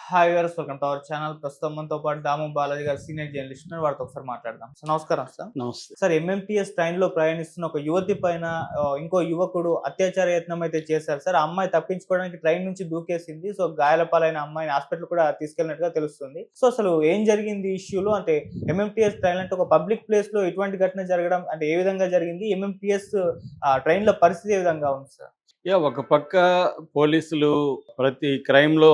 Hi viewers, welcome to our channel. ప్రస్తుతం మనతో పాటు దాము బాలాజీ గారు సీనియర్ జర్నలిస్ట్ ఉన్నారు. వారితో ఒకసారి మాట్లాడదాం. సో నమస్కారం సార్. నమస్తే. సార్, ఎంఎంటీఎస్ ట్రైన్‌లో ప్రయాణిస్తున్న ఒక యువతి పైన ఇంకో యువకుడు అత్యాచార యత్నం అయితే చేశారు సార్. ఆ అమ్మాయి తప్పించుకోవడానికి ట్రైన్ నుంచి దూకేసింది. సో గాయాల పాలైన అమ్మాయిని హాస్పిటల్ కూడా తీసుకెళ్ళినట్టుగా తెలుస్తుంది. సో అసలు ఏం జరిగింది ఈ ఇష్యూలో? అంటే ఎంఎంటీఎస్ ట్రైన్ అంటే ఒక పబ్లిక్ ప్లేస్‌లో ఇటువంటి ఘటన జరగడం అంటే ఏ విధంగా జరిగింది? ఎంఎంటీఎస్ ట్రైన్‌లో పరిస్థితి ఏ విధంగా ఉంది సార్? ఒక పక్క పోలీసులు ప్రతి క్రైమ్‌లో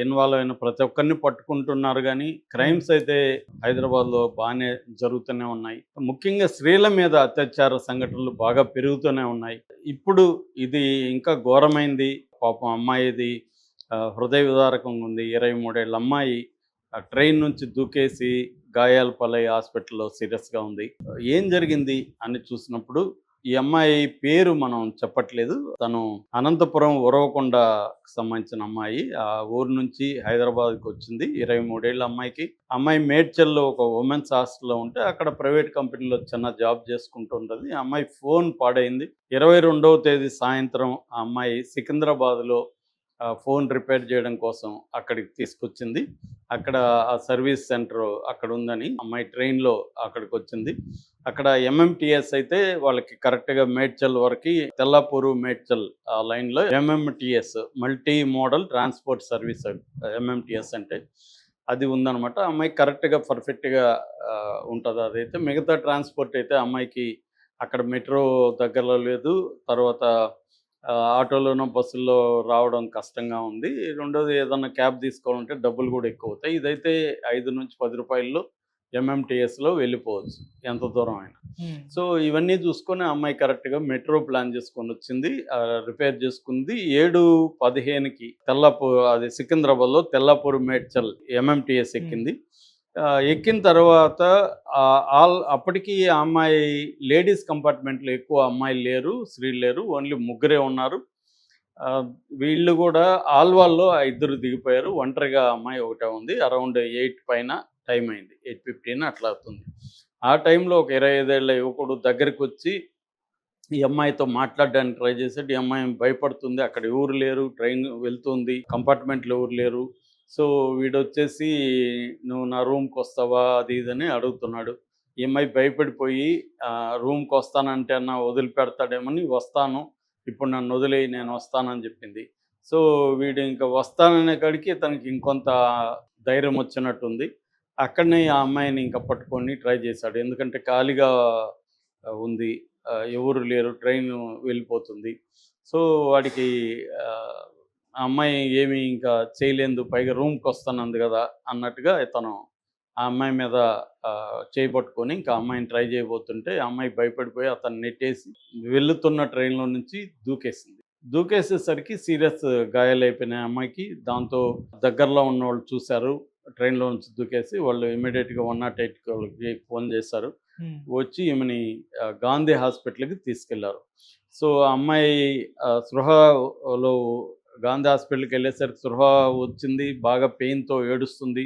ఇన్వాల్వ్ అయిన ప్రతి ఒక్కరిని పట్టుకుంటున్నారు గానీ, క్రైమ్స్ అయితే హైదరాబాద్‌లో బానే జరుగుతూనే ఉన్నాయి. ముఖ్యంగా స్త్రీల మీద అత్యాచార సంఘటనలు బాగా పెరుగుతూనే ఉన్నాయి. ఇప్పుడు ఇది ఇంకా ఘోరమైంది. పాపం అమ్మాయిది హృదయ విదారకంగా ఉంది. 23 ఏళ్ల అమ్మాయి ట్రైన్ నుంచి దూకేసి గాయాల పాలై హాస్పిటల్‌లో సీరియస్‌గా ఉంది. ఏం జరిగింది అని చూసినప్పుడు ఈ అమ్మాయి పేరు మనం చెప్పట్లేదు. తను అనంతపురం ఉరవకొండకు సంబంధించిన అమ్మాయి. ఆ ఊరు నుంచి హైదరాబాద్‌కి వచ్చింది. 23 ఏళ్ల అమ్మాయికి. అమ్మాయి మేడ్చల్‌లో ఒక ఉమెన్స్ హాస్టల్‌లో ఉంటే అక్కడ ప్రైవేట్ కంపెనీలో చిన్న జాబ్ చేసుకుంటూ ఉంటది. ఆ అమ్మాయి ఫోన్ పాడైంది. 22వ తేదీ సాయంత్రం ఆ అమ్మాయి సికింద్రాబాద్‌లో ఫోన్ రిపేర్ చేయడం కోసం అక్కడికి తీసుకొచ్చింది. అక్కడ ఆ సర్వీస్ సెంటర్ అక్కడ ఉందని అమ్మాయి ట్రైన్‌లో అక్కడికి వచ్చింది. అక్కడ ఎంఎంటీఎస్ అయితే వాళ్ళకి కరెక్ట్‌గా మేడ్చల్ వరకి తెల్లాపూరు మేడ్చల్ ఆ లైన్‌లో MMTS multi modal transport service MMTS అంటే అది ఉందనమాట. అమ్మాయి కరెక్ట్‌గా పర్ఫెక్ట్‌గా ఉంటది. అదైతే మిగతా ట్రాన్స్‌పోర్ట్ అయితే అమ్మాయికి అక్కడ మెట్రో దగ్గరలో లేదు. తర్వాత ఆటోలోనో, బస్సుల్లో రావడం కష్టంగా ఉంది. రెండోది ఏదన్నా క్యాబ్ తీసుకోవాలంటే డబ్బులు కూడా ఎక్కువవుతాయి. ఇదైతే 5-10 రూపాయల్లో ఎంఎంటీఎస్‌లో వెళ్ళిపోవచ్చు ఎంత దూరం అయినా. సో ఇవన్నీ చూసుకొని ఆ అమ్మాయి కరెక్ట్‌గా మెట్రో ప్లాన్ చేసుకొనొచ్చింది. రిపేర్ చేసుకుంది. 7:15కి అది సికింద్రాబాద్‌లో తెల్లాపూర్ మేడ్చల్ ఎంఎంటీఎస్ ఎక్కింది. ఎక్కిన తర్వాత అప్పటికి ఆ అమ్మాయి లేడీస్ కంపార్ట్మెంట్‌లో ఎక్కువ అమ్మాయిలు లేరు, స్త్రీలు లేరు. ఓన్లీ ముగ్గురే ఉన్నారు. వీళ్ళు కూడా ఆల్వాల్లో ఇద్దరు దిగిపోయారు. ఒంటరిగా అమ్మాయి ఒకటే ఉంది. అరౌండ్ 8 పైన టైం అయింది. 8:15 అట్లా అవుతుంది. ఆ టైంలో ఒక 25 ఏళ్ల యువకుడు దగ్గరికొచ్చి ఈ అమ్మాయితో మాట్లాడడానికి ట్రై చేసాడు. ఈ అమ్మాయి భయపడుతుంది. అక్కడ ఎవరు లేరు. ట్రైన్ వెళ్తుంది. కంపార్ట్మెంట్‌లో ఎవరు లేరు. సో వీడొచ్చేసి "నువ్వు నా రూమ్‌కి వస్తావా?" అది ఇది అని అడుగుతున్నాడు. ఈ అమ్మాయి భయపడిపోయి రూమ్‌కి వస్తానంటే అన్నా వదిలిపెడతాడేమని, "వస్తాను. ఇప్పుడు నన్ను వదిలేయి, నేను వస్తానని" చెప్పింది. సో వీడు ఇంకా వస్తాననే కాడికి తనకి ఇంకొంత ధైర్యం వచ్చినట్టుంది. అక్కడనే ఆ అమ్మాయిని ఇంకా పట్టుకొని ట్రై చేశాడు. ఎందుకంటే ఖాళీగా ఉంది. ఎవరు లేరు. ట్రైను వెళ్ళిపోతుంది. సో వాడికి ఆ అమ్మాయి ఏమి ఇంకా చేయలేదు. పైగా రూమ్‌కొస్తానంది గదా అన్నట్టుగా తను ఆ అమ్మాయి మీద చేయి పట్టుకొని ఇంకా అమ్మాయిని ట్రై చేయబోతుంటే ఆ అమ్మాయి భయపడిపోయి అతన్ని నెట్టేసి వెళ్తున్న ట్రైన్‌లో నుంచి దూకేసింది. దూకేసేసరికి సీరియస్ గాయాలైపోయినాయి అమ్మాయికి. దాంతో దగ్గరలో ఉన్నవాళ్ళు చూశారు. ట్రైన్‌లో నుంచి దూకేసి వాళ్ళు ఇమ్మీడియేట్‌గా 108 వాళ్ళకి ఫోన్ చేశారు. వచ్చి ఈమెని గాంధీ హాస్పిటల్‌కి తీసుకెళ్లారు. సో ఆ అమ్మాయి స్పృహలో గాంధీ హాస్పిటల్‌కెళ్ళేసరికి స్పృహ వచ్చింది. బాగా పెయిన్‌తో ఏడుస్తుంది.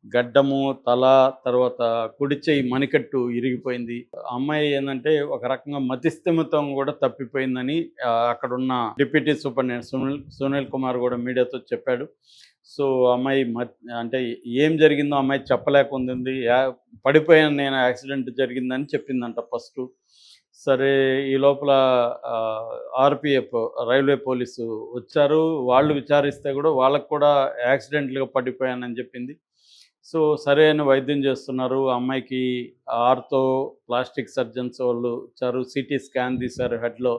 గడ్డము, తల, తర్వాత కుడి చెయ్యి మణికట్టు ఇరిగిపోయింది. ఆ అమ్మాయి ఏందంటే ఒక రకంగా మతిస్థిమితం కూడా తప్పిపోయిందని అక్కడున్న డిప్యూటీ సూపరింటెండెంట్ సునీల్ కుమార్ కూడా మీడియాతో చెప్పాడు. సో అమ్మాయి అంటే ఏం జరిగిందో అమ్మాయి చెప్పలేకుంది. పడిపోయాను నేను, యాక్సిడెంట్ జరిగిందని చెప్పిందంట ఫస్టు. సరే ఈ లోపల ఆర్‌పీఎఫ్ రైల్వే పోలీసు వచ్చారు. వాళ్ళు విచారిస్తే కూడా వాళ్ళకి కూడా యాక్సిడెంటల్‌గా పడిపోయానని చెప్పింది. సో సరే అని వైద్యం చేస్తున్నారు. ఆ అమ్మాయికి ఆర్థో, ప్లాస్టిక్ సర్జన్స్ వాళ్ళు వచ్చారు. సిటీ స్కాన్ తీశారు హెడ్‌లో.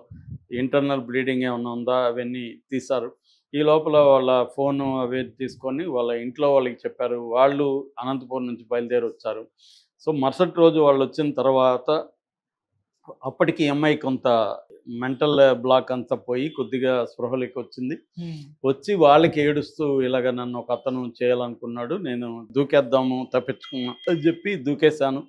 ఇంటర్నల్ బ్లీడింగ్ ఏమన్నా ఉందా అవన్నీ తీశారు. ఈ లోపల వాళ్ళ ఫోను అవి తీసుకొని వాళ్ళ ఇంట్లో వాళ్ళకి చెప్పారు. వాళ్ళు అనంతపురం నుంచి బయలుదేరి వచ్చారు. సో మరుసటి రోజు వాళ్ళొచ్చిన తర్వాత అప్పటికి ఈ అమ్మాయి కొంత మెంటల్ బ్లాక్ అంతా పోయి కొద్దిగా స్పృహలోకి వచ్చింది. వచ్చి వాళ్ళకి ఏడుస్తూ ఇలాగ నన్ను ఒక అతను చేయాలనుకున్నాడు. నేను దూకేద్దాము, తప్పించుకున్నా అని చెప్పి దూకేశాను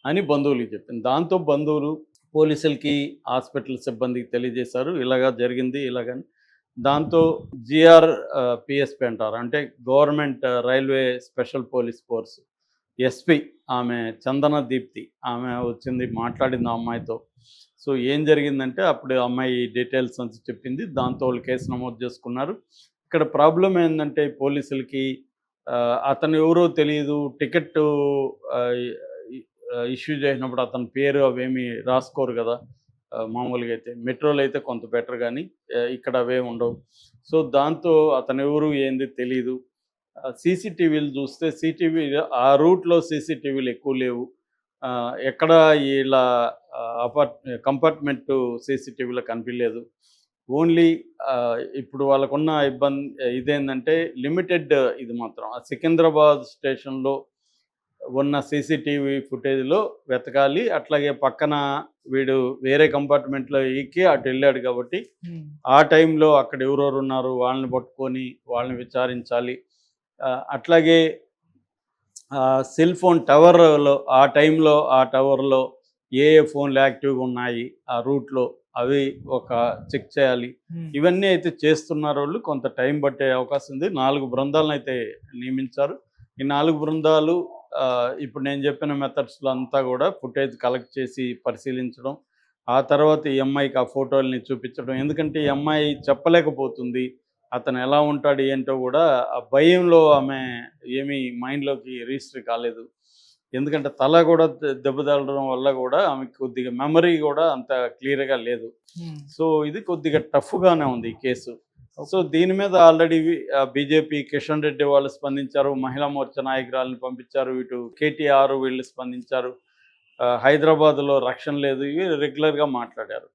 అని బంధువులకి చెప్పింది. దాంతో బంధువులు పోలీసులకి, హాస్పిటల్ సిబ్బందికి తెలియజేశారు. ఇలాగ జరిగింది ఇలాగని. దాంతో పీఎస్పీ అంటారు. అంటే government railway special police force SP ఆమె చందన దీప్తి ఆమె వచ్చింది, మాట్లాడింది ఆ అమ్మాయితో. సో ఏం జరిగిందంటే అప్పుడు అమ్మాయి డీటెయిల్స్ అంతా చెప్పింది. దాంతో వాళ్ళు కేసు నమోదు చేసుకున్నారు. ఇక్కడ ప్రాబ్లం ఏంటంటే పోలీసులకి అతను ఎవరో తెలియదు. టికెట్ ఇష్యూ చేసినప్పుడు అతని పేరు అవేమి రాసుకోరు కదా! మామూలుగా అయితే. మెట్రోలో అయితే కొంత బెటర్ గానీ ఇక్కడ అవేమి ఉండవు. సో, దాంతో అతనెవరు ఏంది తెలీదు. సీసీటీవీలు చూస్తే ఆ రూట్‌లో సీసీటీవీలు ఎక్కువ లేవు. ఎక్కడ ఇలా కంపార్ట్మెంటు సీసీటీవీలో కనిపియలేదు. ఓన్లీ ఇప్పుడు వాళ్ళకున్న ఇదేందంటే లిమిటెడ్ ఇది మాత్రం. ఆ సికింద్రాబాద్ స్టేషన్‌లో ఉన్న సీసీటీవీ ఫుటేజ్‌లో వెతకాలి. అట్లాగే పక్కన వీడు వేరే కంపార్ట్మెంట్‌లో ఎక్కి అటెళ్ళాడు కాబట్టి, ఆ టైంలో అక్కడ ఎవరెవరున్నారు వాళ్ళని పట్టుకొని వాళ్ళని విచారించాలి. అట్లాగే సెల్ ఫోన్ టవర్‌లో ఆ టవర్‌లో ఏ ఫోన్‌లు యాక్టివ్‌గా ఉన్నాయి ఆ రూట్‌లో అవి చెక్ చేయాలి. ఇవన్నీ అయితే చేస్తున్నారోళ్ళు. కొంత టైం పట్టే అవకాశం ఉంది. 4 బృందాలనైతే నియమించారు. ఈ 4 బృందాలు ఇప్పుడు నేను చెప్పిన మెథడ్స్‌లో అంతా కూడా ఫుటేజ్ కలెక్ట్ చేసి పరిశీలించడం. ఆ తర్వాత ఈ అమ్మాయికి ఆ ఫోటోల్ని చూపించడం. ఎందుకంటే ఈ అమ్మాయి చెప్పలేకపోతుంది. అతను ఎలా ఉంటాడు ఏంటో కూడా ఆ భయంలో ఆమె ఏమీ మైండ్‌లోకి రిజిస్టర్ కాలేదు. ఎందుకంటే తల కూడా దెబ్బ తగలడం వల్ల కూడా ఆమెకి కొద్దిగా మెమరీ కూడా అంత క్లియర్‌గా లేదు. సో, ఇది కొద్దిగా టఫ్‌గానే ఉంది ఈ కేసు. సో, దీని మీద ఆల్రెడీ బీజేపీ కిషన్ రెడ్డి వాళ్ళు స్పందించారు. మహిళా మోర్చా నాయకురాలిని పంపించారు. ఇటు కేటీఆర్ వీళ్ళు స్పందించారు. హైదరాబాద్‌లో రక్షణ లేదు. ఇవి రెగ్యులర్‌గా మాట్లాడారు.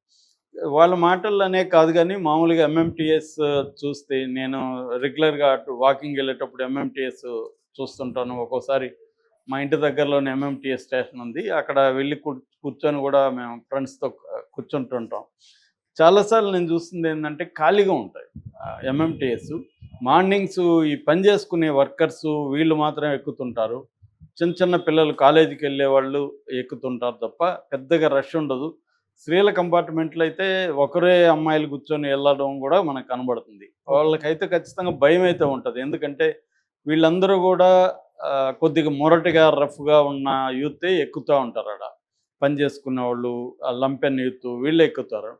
వాళ్ళ మాటలనే కాదు గానీ మామూలుగా ఎంఎంటీఎస్ చూస్తే నేను రెగ్యులర్‌గా అటు వాకింగ్ వెళ్ళేటప్పుడు ఎంఎంటీఎస్ చూస్తుంటాను. ఒక్కోసారి మా ఇంటి దగ్గరలోనే ఎంఎంటీఎస్ స్టేషన్ ఉంది. అక్కడ వెళ్ళి కూర్చొని కూడా మేము ఫ్రెండ్స్‌తో కూర్చుంటుంటాం. చాలా సార్లు నేను చూస్తుంది ఏందంటే ఖాళీగా ఉంటాయి ఎంఎంటీఎస్. మార్నింగ్స్ ఈ పని చేసుకునే వర్కర్సు వీళ్ళు మాత్రం ఎక్కుతుంటారు. చిన్న చిన్న పిల్లలు కాలేజీకి వెళ్ళేవాళ్ళు ఎక్కుతుంటారు తప్ప పెద్దగా రష్ ఉండదు. స్త్రీల కంపార్ట్మెంట్‌లో అయితే ఒకరే అమ్మాయిలు కూర్చొని వెళ్ళడం కూడా మనకు కనబడుతుంది. వాళ్ళకైతే ఖచ్చితంగా భయమైతే ఉంటది. ఎందుకంటే వీళ్ళందరూ కూడా కొద్దిగా మొరటుగా, రఫ్‌గా ఉన్న యూతే ఎక్కుతా ఉంటారాడ. పని చేసుకునేవాళ్ళు, లంపెన్ యూత్ వీళ్ళే ఎక్కుతారు.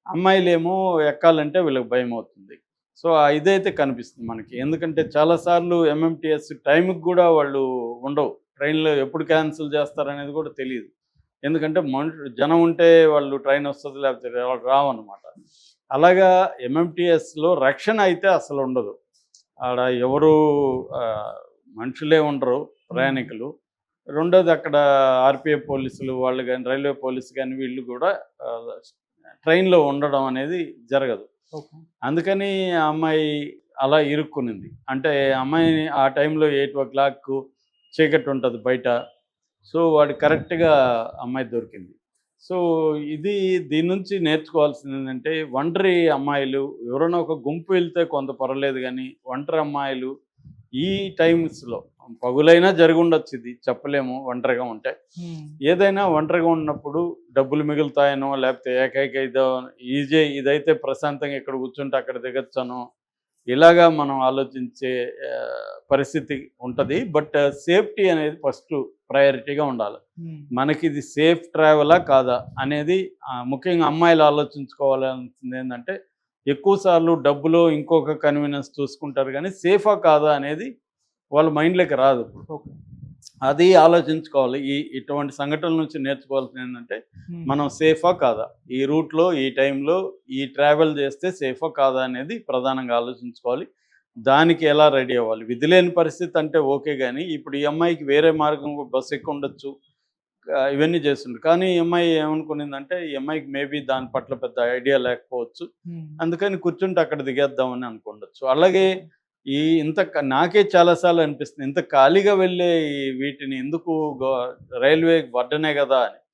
అమ్మాయిలేమో ఎక్కాలంటే వీళ్ళకి భయమవుతుంది. సో, ఆ ఇదైతే కనిపిస్తుంది మనకి. ఎందుకంటే చాలా సార్లు ఎంఎంటీఎస్ టైంకి కూడా వాళ్ళు ఉండవు. ట్రైన్‌లు ఎప్పుడు క్యాన్సిల్ చేస్తారనేది కూడా తెలీదు. ఎందుకంటే జనం ఉంటే వాళ్ళు ట్రైన్ వస్తది లేకపోతే రావన్నమాట. అలాగా ఎంఎంటీఎస్‌లో రక్షణ అయితే అసలుండదు. ఆడ ఎవరు మనుషులే ఉండరు ప్రయాణికులు. రెండోది అక్కడ ఆర్‌పీఎఫ్ పోలీసులు వాళ్ళు గాని, రైల్వే పోలీసు గాని వీళ్ళు కూడా ట్రైన్‌లో ఉండడం అనేది జరగదు. అందుకని ఆ అమ్మాయి అలా ఇరుక్కునింది. అంటే అమ్మాయి ఆ టైంలో 8:00 చీకటి ఉంటది బయట. సో, వాడు కరెక్ట్‌గా అమ్మాయి దొరికింది. సో, దీని నుంచి నేర్చుకోవాల్సిందేంటంటే ఒంటరి అమ్మాయిలు ఎవరైనా ఒక గుంపు వెళ్తే కొంత పర్వాలేదు గానీ, ఒంటరి అమ్మాయిలు ఈ టైమ్స్‌లో పగులైనా జరిగుండొచ్చు ఇది చెప్పలేము ఒంటరిగా ఉంటే. ఏదైనా ఒంటరిగా ఉన్నప్పుడు డబ్బులు మిగులుతాయనో, లేకపోతే ఏకైక ఇదైతే ప్రశాంతంగా ఇక్కడ కూర్చుంటే అక్కడ దిగొచ్చనో, ఇలాగా మనం ఆలోచించే పరిస్థితి ఉంటది. బట్ సేఫ్టీ అనేది ఫస్ట్ ప్రయారిటీగా ఉండాలి. మనకిది సేఫ్ ట్రావెలా కాదా అనేది ముఖ్యంగా అమ్మాయిలు ఆలోచించుకోవాల్సింది ఏంటంటే ఎక్కువ సార్లు డబ్బులో ఇంకొక కన్వీనియన్స్ చూసుకుంటారు కానీ సేఫా కాదా అనేది వాళ్ళ మైండ్లోకి రాదు. అది ఆలోచించుకోవాలి. ఇటువంటి సంఘటనల నుంచి నేర్చుకోవాల్సింది ఏంటంటే మనం సేఫా కాదా, ఈ రూట్లో ఈ టైంలో ఈ ట్రావెల్ చేస్తే సేఫా కాదా అనేది ప్రధానంగా ఆలోచించుకోవాలి. దానికి ఎలా రెడీ అవ్వాలి. విధి లేని పరిస్థితి అంటే ఓకే కానీ ఇప్పుడు ఈ అమ్మాయికి వేరే మార్గం బస్సు ఎక్కి ఉండొచ్చు, ఇవన్నీ చేస్తుండ్రు. కానీ ఈ అమ్మాయి ఏమనుకునిందంటే ఈ అమ్మాయికి మేబీ దాని పట్ల పెద్ద ఐడియా లేకపోవచ్చు. అందుకని కూర్చుంటే అక్కడ దిగేద్దామని అనుకుండొచ్చు. అలాగే నాకే చాలా సార్లు అనిపిస్తుంది ఇంత ఖాళీగా వెళ్ళే వీటిని ఎందుకు రైల్వే బర్డనే కదా అని.